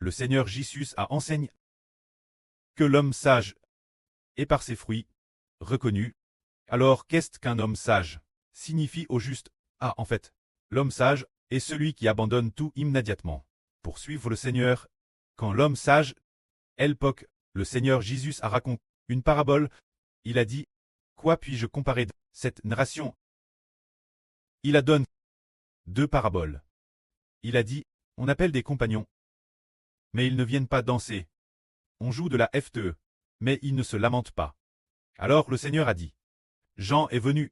le Seigneur Jésus a enseigné que l'homme sage est par ses fruits reconnu. Alors qu'est-ce qu'un homme sage signifie au juste? Ah, en fait, l'homme sage est celui qui abandonne tout immédiatement pour suivre le Seigneur. Quand l'homme sage, l'époque, le Seigneur Jésus a raconté une parabole. Il a dit: quoi puis-je comparer de cette narration? Il a donné 2 paraboles. Il a dit: on appelle des compagnons, mais ils ne viennent pas danser. On joue de la FTE, mais ils ne se lamentent pas. Alors le Seigneur a dit: Jean est venu.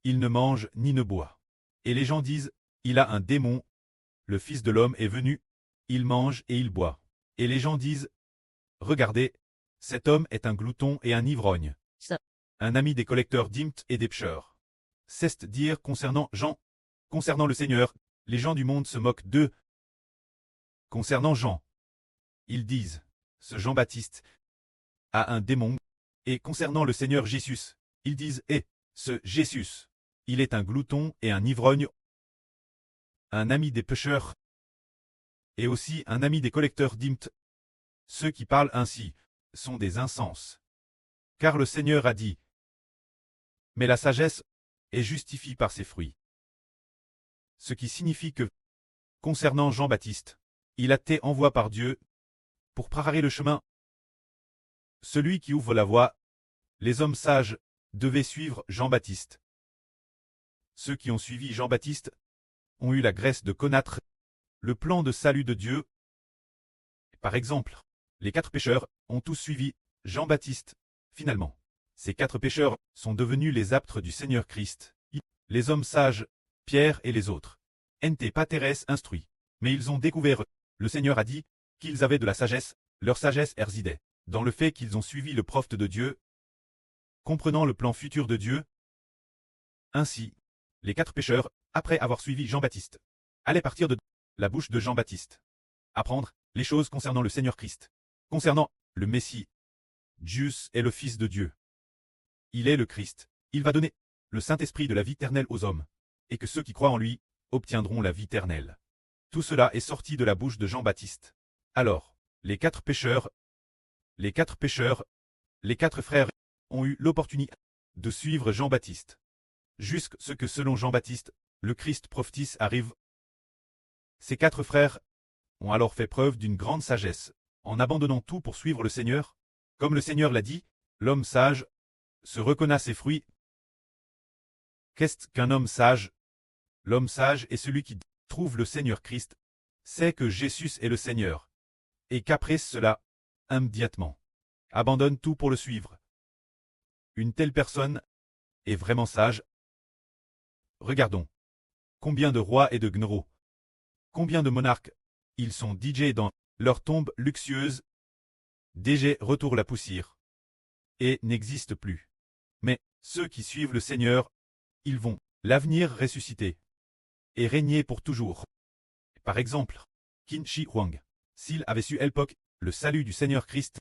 Il ne mange ni ne boit. Et les gens disent: il a un démon. Le Fils de l'homme est venu. Il mange et il boit. Et les gens disent: regardez, cet homme est un glouton et un ivrogne, un ami des collecteurs d'impôts et des pêcheurs. C'est dire concernant Jean. Concernant le Seigneur, les gens du monde se moquent d'eux. Concernant Jean, ils disent: ce Jean-Baptiste a un démon. Et concernant le Seigneur Jésus, ils disent: ce Jésus, il est un glouton et un ivrogne, un ami des pêcheurs, et aussi un ami des collecteurs d'impôts. Ceux qui parlent ainsi sont des insensés. Car le Seigneur a dit: mais la sagesse est justifiée par ses fruits. Ce qui signifie que, concernant Jean-Baptiste, il a été envoyé par Dieu pour préparer le chemin. Celui qui ouvre la voie, les hommes sages devaient suivre Jean-Baptiste. Ceux qui ont suivi Jean-Baptiste ont eu la grâce de connaître le plan de salut de Dieu. Par exemple, les 4 pêcheurs ont tous suivi Jean-Baptiste. Finalement, ces 4 pêcheurs sont devenus les apôtres du Seigneur Christ. Les hommes sages, Pierre et les autres, n'étaient pas terrestres instruits, mais ils ont découvert. Le Seigneur a dit qu'ils avaient de la sagesse. Leur sagesse résidait dans le fait qu'ils ont suivi le prophète de Dieu, comprenant le plan futur de Dieu. Ainsi, les 4 pêcheurs, après avoir suivi Jean-Baptiste, allaient partir de la bouche de Jean-Baptiste, apprendre les choses concernant le Seigneur Christ, concernant le Messie. Jésus est le Fils de Dieu. Il est le Christ. Il va donner le Saint-Esprit de la vie éternelle aux hommes, et que ceux qui croient en lui obtiendront la vie éternelle. Tout cela est sorti de la bouche de Jean-Baptiste. Alors, les 4 pêcheurs, les 4 frères ont eu l'opportunité de suivre Jean-Baptiste. Jusqu'à ce que selon Jean-Baptiste, le Christ prophétise arrive. Ces 4 frères ont alors fait preuve d'une grande sagesse, en abandonnant tout pour suivre le Seigneur. Comme le Seigneur l'a dit, l'homme sage se reconnaît ses fruits. Qu'est-ce qu'un homme sage? L'homme sage est celui qui trouve le Seigneur Christ, sait que Jésus est le Seigneur, et qu'après cela, immédiatement, abandonne tout pour le suivre. Une telle personne est vraiment sage. Regardons. Combien de rois et de gnéraux, combien de monarques, ils sont DJ dans leur tombe luxueuse. DJ retourne la poussière et n'existe plus. Mais ceux qui suivent le Seigneur, ils vont l'avenir ressusciter et régner pour toujours. Par exemple, Qin Shi Huang, s'il avait su à l'époque le salut du Seigneur Christ,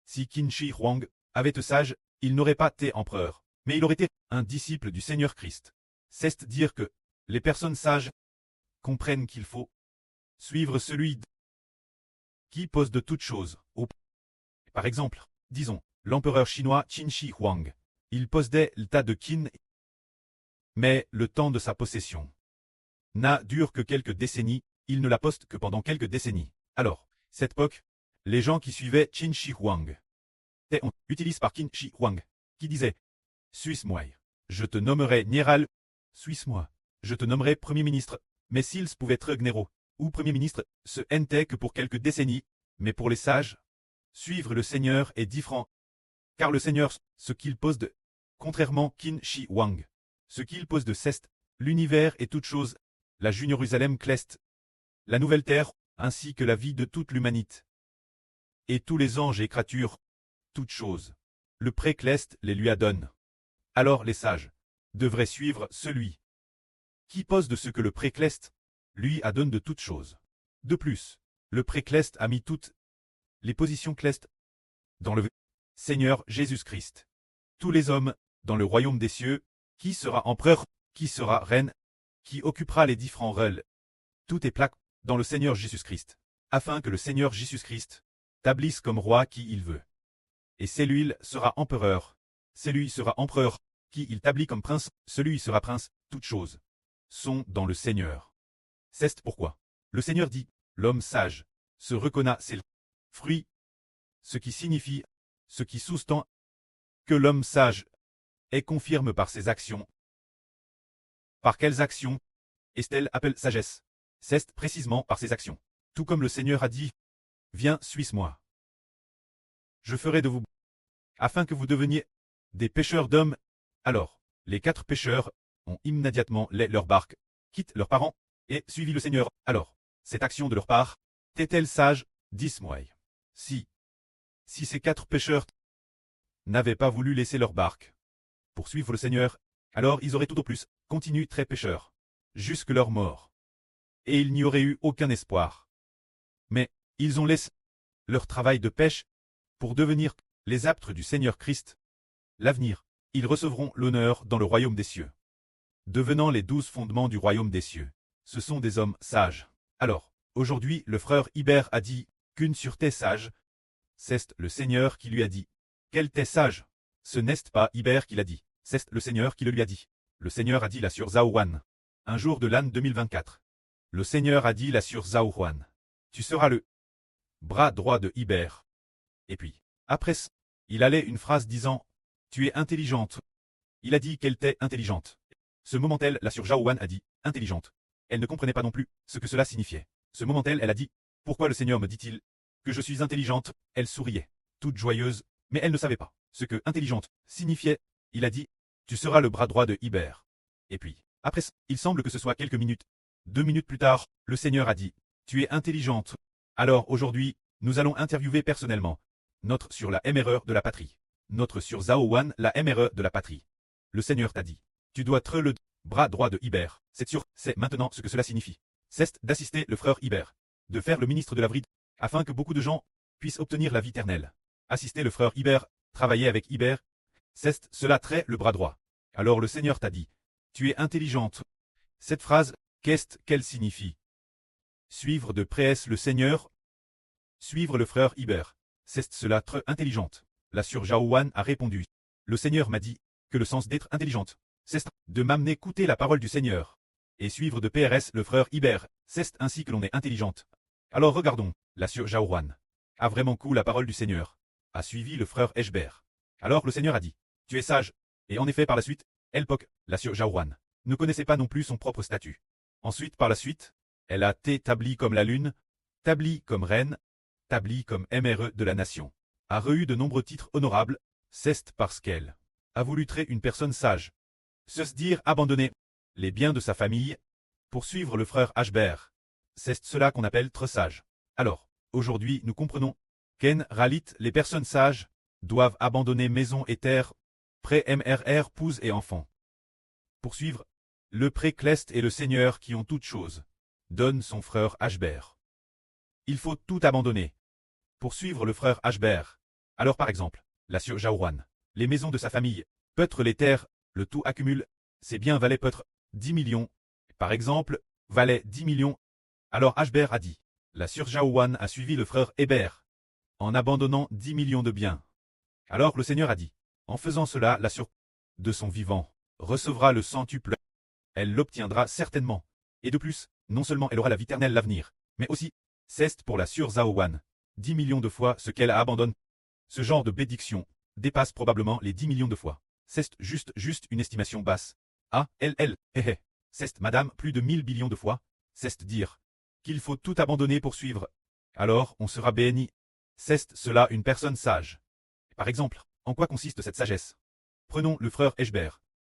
si Qin Shi Huang avait été sage, il n'aurait pas été empereur, mais il aurait été un disciple du Seigneur Christ. C'est dire que les personnes sages comprennent qu'il faut suivre celui qui pose de toutes choses. Par exemple, disons, l'empereur chinois Qin Shi Huang. Il possédait l'état de Qin, mais le temps de sa possession n'a duré que quelques décennies. Il ne la poste que pendant quelques décennies. Alors, cette époque, les gens qui suivaient Qin Shi Huang étaient utilisés par Qin Shi Huang, qui disait: Suis-moi, je te nommerai Néral. Suis-moi, je te nommerai Premier ministre. Mais s'ils pouvaient être généraux ou Premier ministre, ce n'était que pour quelques décennies. Mais pour les sages, suivre le Seigneur est différent. Car le Seigneur, ce qu'il pose de, contrairement Qin Shi Huang, ce qu'il pose de c'est l'univers et toute chose, la Jérusalem céleste, la nouvelle terre, ainsi que la vie de toute l'humanité. Et tous les anges et créatures, toutes choses. Le pré-céleste les lui adonne. Alors les sages devraient suivre celui qui pose de ce que le pré-céleste lui adonne de toutes choses. De plus, le pré-céleste a mis toutes les positions célestes dans le Seigneur Jésus-Christ. Tous les hommes, dans le royaume des cieux, qui sera empereur, qui sera reine, qui occupera les différents rôles. Tout est plaqué dans le Seigneur Jésus-Christ. afin que le Seigneur Jésus-Christ t'ablisse comme roi qui il veut. Et celui sera empereur, celui sera empereur, qui il t'ablit comme prince, celui sera prince, toutes choses sont dans le Seigneur. C'est pourquoi le Seigneur dit, l'homme sage se reconnaît ses fruits, ce qui signifie, ce qui sous-tend que l'homme sage est confirme par ses actions. Par quelles actions Estelle appelle sagesse. C'est précisément par ses actions. Tout comme le Seigneur a dit, viens, suis-moi. Je ferai de vous, afin que vous deveniez des pêcheurs d'hommes. Alors, les 4 pêcheurs ont immédiatement leur barque, quittent leurs parents, et suivi le Seigneur. Alors, cette action de leur part, est-elle sage? Dis-moi. Si ces 4 pêcheurs n'avaient pas voulu laisser leur barque pour suivre le Seigneur, alors ils auraient tout au plus continué très pêcheurs, jusque leur mort. Et il n'y aurait eu aucun espoir. Mais, ils ont laissé leur travail de pêche pour devenir les apôtres du Seigneur Christ. L'avenir, ils recevront l'honneur dans le royaume des cieux. Devenant les 12 fondements du royaume des cieux. Ce sont des hommes sages. Alors, aujourd'hui, le frère Hibert a dit qu'une sur tes sages. C'est le Seigneur qui lui a dit. Quel t'es sage? Ce n'est pas Hibert qui l'a dit. C'est le Seigneur qui le lui a dit. Le Seigneur a dit là sur Zaouan. Un jour de l'an 2024. Le Seigneur a dit là sur Zaouan. Tu seras le bras droit de Hibert. Et puis, après ça, il allait une phrase disant, tu es intelligente. Il a dit qu'elle était intelligente. Ce moment-elle, la sur Zaouan a dit, intelligente. Elle ne comprenait pas non plus ce que cela signifiait. Ce moment-elle, elle a dit, pourquoi le Seigneur me dit-il que je suis intelligente? Elle souriait, toute joyeuse, mais elle ne savait pas ce que intelligente signifiait. Il a dit, tu seras le bras droit de Hibert. Et puis, après ça, il semble que ce soit quelques minutes. 2 minutes plus tard, le Seigneur a dit, tu es intelligente. Alors aujourd'hui, nous allons interviewer personnellement notre sur la MRE de la patrie. Notre sur Zaouan, la MRE de la patrie. Le Seigneur t'a dit, tu dois être le bras droit de Hibert. C'est sûr, c'est maintenant ce que cela signifie. C'est d'assister le frère Hibert, de faire le ministre de la Vride, afin que beaucoup de gens puissent obtenir la vie éternelle. Assister le frère Hibert, travailler avec Hibert, c'est cela trait le bras droit. Alors le Seigneur t'a dit, tu es intelligente. Cette phrase, qu'est-ce qu'elle signifie? Suivre de près le Seigneur. Suivre le frère Hibert, c'est cela très intelligente. La sur Zaouan a répondu, le Seigneur m'a dit que le sens d'être intelligente, c'est de m'amener écouter la parole du Seigneur. Et suivre de PRS le frère Hibert, c'est ainsi que l'on est intelligente. Alors regardons, la sur Zaouan a vraiment cool la parole du Seigneur. A suivi le frère Eshber. Alors le Seigneur a dit, tu es sage. Et en effet par la suite, Elpok, la sur Zaouan, ne connaissait pas non plus son propre statut. Ensuite par la suite, elle a été établie comme la lune, établie comme reine, établie comme MRE de la nation. A reçu de nombreux titres honorables, c'est parce qu'elle a voulu être une personne sage. Se dire abandonner les biens de sa famille pour suivre le frère Ashber. C'est cela qu'on appelle être sage. Alors, aujourd'hui nous comprenons qu'en réalité les personnes sages doivent abandonner maison et terre, près MRR, épouse et enfants. Poursuivre le pré-Clest et le Seigneur qui ont toutes choses, donne son frère Ashber. Il faut tout abandonner. Poursuivre le frère Ashber. Alors par exemple, la sur Zaouan, les maisons de sa famille, peut-être les terres, le tout accumule, ses biens valaient peut-être 10 millions. Par exemple, valait 10 millions. Alors Ashber a dit, la sur Zaouan a suivi le frère Hébert, en abandonnant 10 millions de biens. Alors le Seigneur a dit, en faisant cela, la sur de son vivant recevra le centuple. Elle l'obtiendra certainement. Et de plus, non seulement elle aura la vie éternelle l'avenir, mais aussi, c'est pour la sur Zaouan, 10 millions de fois ce qu'elle abandonne. Ce genre de bédiction dépasse probablement les 10 millions de fois. C'est juste une estimation basse. Ah, c'est madame plus de 1000 billions de fois. C'est dire qu'il faut tout abandonner pour suivre. Alors on sera béni. C'est cela une personne sage. Par exemple, en quoi consiste cette sagesse? Prenons le frère Eshber.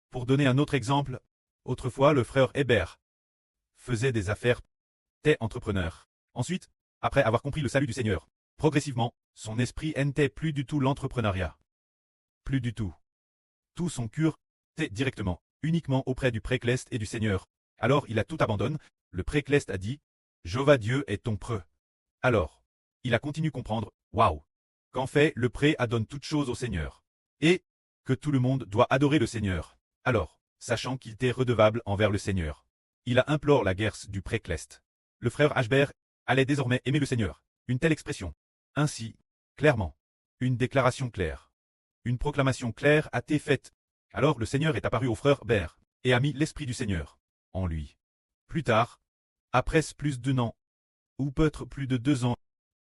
Pour donner un autre exemple, autrefois le frère Hébert faisait des affaires, était entrepreneur. Ensuite, après avoir compris le salut du Seigneur, progressivement, son esprit n'était plus du tout l'entrepreneuriat. Plus du tout. Tout son cœur était directement, uniquement auprès du pré-Clest et du Seigneur. Alors il a tout abandonné, le pré-Clest a dit, Jéhovah Dieu est ton preux. Alors, il a continué à comprendre, waouh, qu'en fait le pré adonne toutes choses au Seigneur. Et que tout le monde doit adorer le Seigneur. Alors, sachant qu'il était redevable envers le Seigneur, il a imploré la guerre du pré-Clest. Le frère Ashber allait désormais aimer le Seigneur. Une telle expression. Ainsi, clairement. Une déclaration claire. Une proclamation claire a été faite. Alors le Seigneur est apparu au frère Hébert, et a mis l'Esprit du Seigneur en lui. Plus tard, après plus d'un an, ou peut-être plus de 2 ans,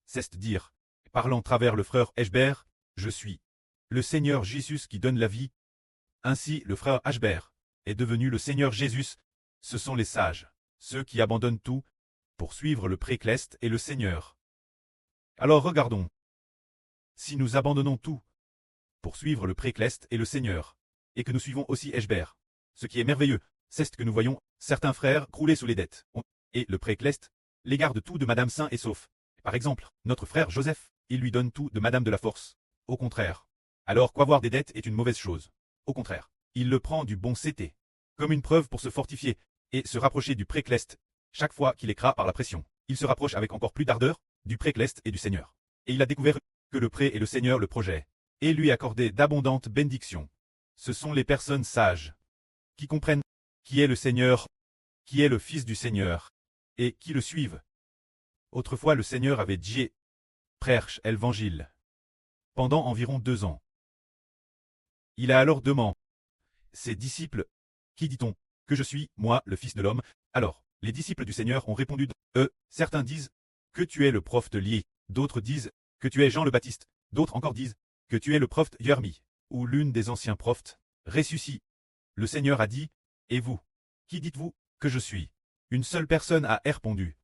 c'est-à-dire, parlant travers le frère Hébert, je suis le Seigneur Jésus qui donne la vie. Ainsi le frère Hébert est devenu le Seigneur Jésus. Ce sont les sages, ceux qui abandonnent tout, pour suivre le Précleste et le Seigneur. Alors regardons. Si nous abandonnons tout, pour suivre le Précleste et le Seigneur, et que nous suivons aussi Hébert, ce qui est merveilleux, c'est que nous voyons certains frères crouler sous les dettes, et le Précleste les garde tout de Madame sain et sauf. Par exemple, notre frère Joseph, il lui donne tout de Madame de la Force. Au contraire. Alors qu'avoir des dettes est une mauvaise chose. Au contraire, il le prend du bon CT, comme une preuve pour se fortifier, et se rapprocher du Précleste. Chaque fois qu'il écrase par la pression, il se rapproche avec encore plus d'ardeur du Précleste et du Seigneur. Et il a découvert que le pré et le Seigneur le projet, et lui accordaient d'abondantes bénédictions. Ce sont les personnes sages, qui comprennent qui est le Seigneur, qui est le Fils du Seigneur, et qui le suivent. Autrefois le Seigneur avait dit, prêche l'évangile, pendant environ 2 ans. Il a alors demandé ses disciples, qui dit-on que je suis, moi, le Fils de l'homme? Alors, les disciples du Seigneur ont répondu, certains disent que tu es le prophète Élie, d'autres disent que tu es Jean le Baptiste, d'autres encore disent que tu es le prophète Jérémie, ou l'une des anciens prophètes, ressuscité. Le Seigneur a dit, et vous, qui dites-vous que je suis? Une seule personne a répondu,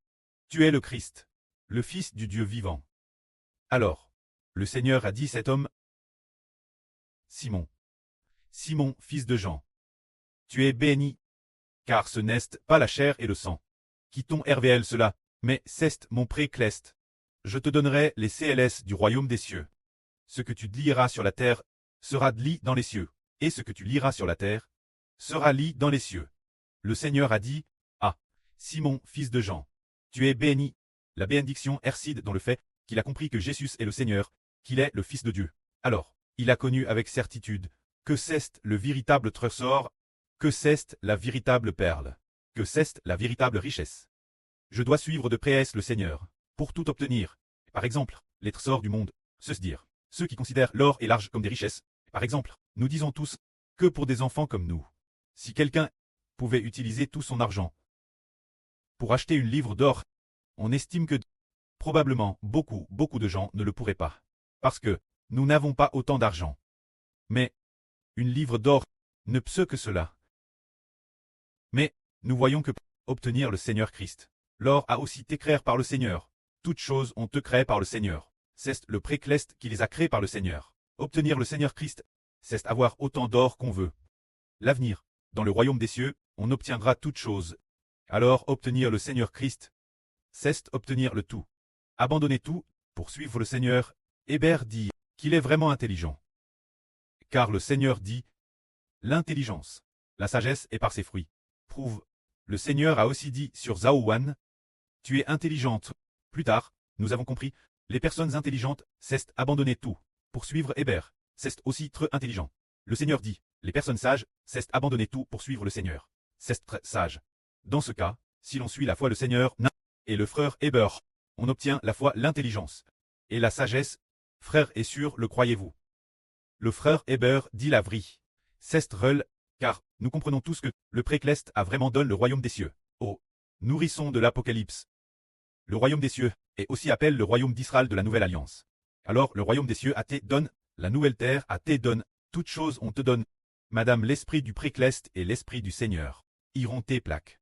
tu es le Christ, le Fils du Dieu vivant. Alors, le Seigneur a dit cet homme, Simon, Simon, fils de Jean, tu es béni, car ce n'est pas la chair et le sang qui t'ont révélé cela, mais c'est mon Précleste. Je te donnerai les CLS du royaume des cieux. Ce que tu liras sur la terre sera lié dans les cieux, et ce que tu liras sur la terre sera lié dans les cieux. Le Seigneur a dit, ah, Simon, fils de Jean, tu es béni. La bénédiction réside dans le fait qu'il a compris que Jésus est le Seigneur, qu'il est le Fils de Dieu. Alors, il a connu avec certitude que c'est le véritable trésor, que c'est la véritable perle, que c'est la véritable richesse. Je dois suivre de près le Seigneur, pour tout obtenir. Par exemple, les trésors du monde, se dire, ceux qui considèrent l'or et l'argent comme des richesses. Par exemple, nous disons tous que pour des enfants comme nous, si quelqu'un pouvait utiliser tout son argent pour acheter une livre d'or, on estime que probablement beaucoup de gens ne le pourraient pas, parce que nous n'avons pas autant d'argent. Mais une livre d'or ne peut que cela. Mais nous voyons que pour obtenir le Seigneur Christ, l'or a aussi été créé par le Seigneur. Toutes choses ont été créées par le Seigneur. C'est le Précleste qui les a créées par le Seigneur. Obtenir le Seigneur Christ, c'est avoir autant d'or qu'on veut. L'avenir, dans le royaume des cieux, on obtiendra toutes choses. Alors obtenir le Seigneur Christ, c'est obtenir le tout. Abandonner tout, pour suivre le Seigneur. Hébert dit qu'il est vraiment intelligent. Car le Seigneur dit, l'intelligence, la sagesse est par ses fruits. Prouve. Le Seigneur a aussi dit sur Zaouan, tu es intelligente. Plus tard, nous avons compris, les personnes intelligentes, c'est abandonner tout. Pour suivre Hébert, c'est aussi très intelligent. Le Seigneur dit, les personnes sages, c'est abandonner tout pour suivre le Seigneur. C'est très sage. Dans ce cas, si l'on suit la foi le Seigneur, et le frère Hébert, on obtient la foi, l'intelligence. Et la sagesse, frère et sûr, le croyez-vous? Le frère Hébert dit la vraie. C'est rel, car nous comprenons tous que le Précleste a vraiment donné le royaume des cieux. Oh, nourrisson de l'Apocalypse. Le royaume des cieux est aussi appelé le royaume d'Israël de la Nouvelle Alliance. Alors le royaume des cieux a te donne, la nouvelle terre a te donne, toutes choses on te donne. Madame l'esprit du Précleste et l'esprit du Seigneur iront tes plaques.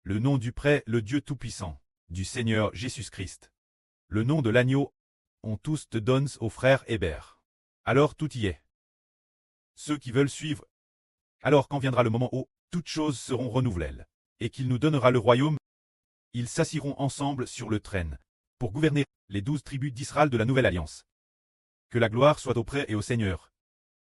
Le nom du pré, le Dieu Tout-Puissant, du Seigneur Jésus-Christ. Le nom de l'agneau, on tous te donne au frère Hébert. Alors tout y est. Ceux qui veulent suivre. Alors quand viendra le moment où toutes choses seront renouvelées, et qu'il nous donnera le royaume, ils s'assiront ensemble sur le trône, pour gouverner les 12 tribus d'Israël de la Nouvelle Alliance. Que la gloire soit au pré et au Seigneur,